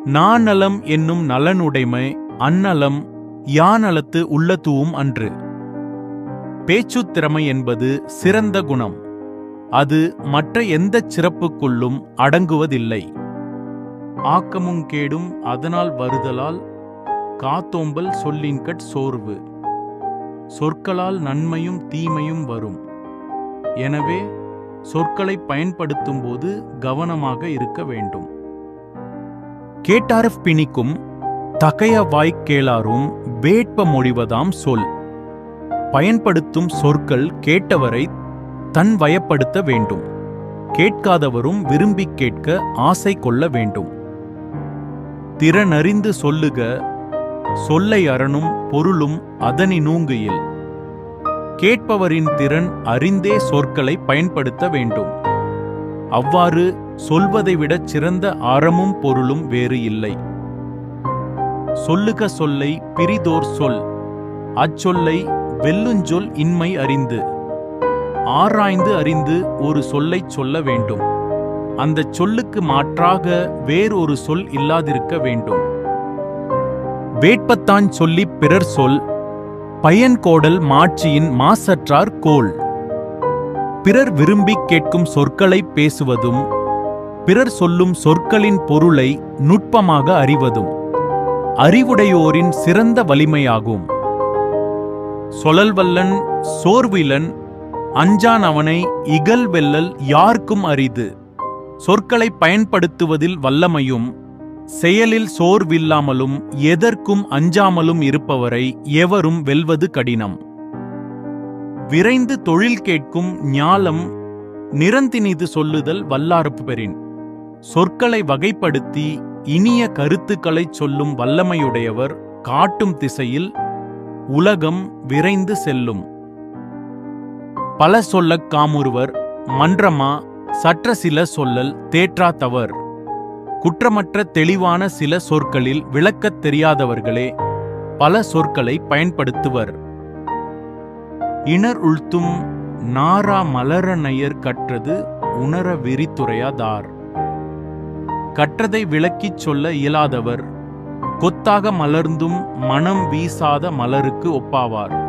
நாநலம் என்னும் நலனுடைமை அந்நலம் யாநலத்து உள்ளதுவும் அன்று. பேச்சுத் திறமை என்பது சிறந்த குணம். அது மற்ற எந்தச் சிறப்புக்குள்ளும் அடங்குவதில்லை. ஆக்கமுங் கேடும் அதனால் வருதலால் காத்தோம்பல் சொல்லின்கட் சோர்வு. சொற்களால் நன்மையும் தீமையும் வரும். எனவே சொற்களை பயன்படுத்தும்போது கவனமாக இருக்க வேண்டும். கேட்டாரப் பிணிக்கும் தகையவாய்க் கேளாரும் வேட்ப மொழிவதாம் சொல். பயன்படுத்தும் சொற்கள் கேட்டவரை தன் வயப்படுத்த வேண்டும். கேட்காதவரும் விரும்பிக் கேட்க ஆசை கொள்ள வேண்டும். திறனறிந்து சொல்லுக சொல்லை அறனும் பொருளும் அதனினூங்குயில். கேட்பவரின் திறன் அறிந்தே சொற்களை பயன்படுத்த வேண்டும். அவ்வாறு சொல்வதை விடச் சிறந்த அறமும் பொருளும் வேறு இல்லை. சொல்லுக சொல்லை பிரிதோர் சொல். அச்சொல்லை வெல்லுஞ்சொல் இன்மை அறிந்து. ஆராய்ந்து அறிந்து ஒரு சொல்லைச் சொல்ல வேண்டும். அந்தச் சொல்லுக்கு மாற்றாக வேறொரு சொல் இல்லாதிருக்க வேண்டும். வேட்பத்தான் சொல்லிப் பிறர் சொல் பயன்கோடல் மாட்சியின் மாசற்றார் கோள். பிறர் விரும்பிக் கேட்கும் சொற்களைப் பேசுவதும் பிறர் சொல்லும் சொற்களின் பொருளை நுட்பமாக அறிவதும் அறிவுடையோரின் சிறந்த வலிமையாகும். சொலல்வல்லன் சோர்விலன் அஞ்சான் அவனை இகல் வெல்லல் யார்க்கும் அரிது. சொற்களை பயன்படுத்துவதில் வல்லமையும் செயலில் சோர்வில்லாமலும் எதற்கும் அஞ்சாமலும் இருப்பவரை எவரும் வெல்வது கடினம். விரைந்து தொழில் கேட்கும் ஞாலம் நிரந்தினிது சொல்லுதல் வல்லார்பு பெறின். சொற்களை வகைப்படுத்தி இனிய கருத்துக்களைச் சொல்லும் வல்லமையுடையவர் காட்டும் திசையில் உலகம் விரைந்து செல்லும். பல சொல்லக் காமுறுவர் மன்றமா சற்ற சில சொல்லல் தேற்றாதவர். குற்றமற்ற தெளிவான சில சொற்களில் விளக்கத் தெரியாதவர்களே பல சொற்களை பயன்படுத்துவர். இணர் உழ்த்தும் நாரா மலர நையர் கற்றது உணர விரித்துரையாதார். கற்றதை விளக்கிச் சொல்ல இயலாதவர் கொத்தாக மலர்ந்தும் மனம் வீசாத மலருக்கு ஒப்பாவார்.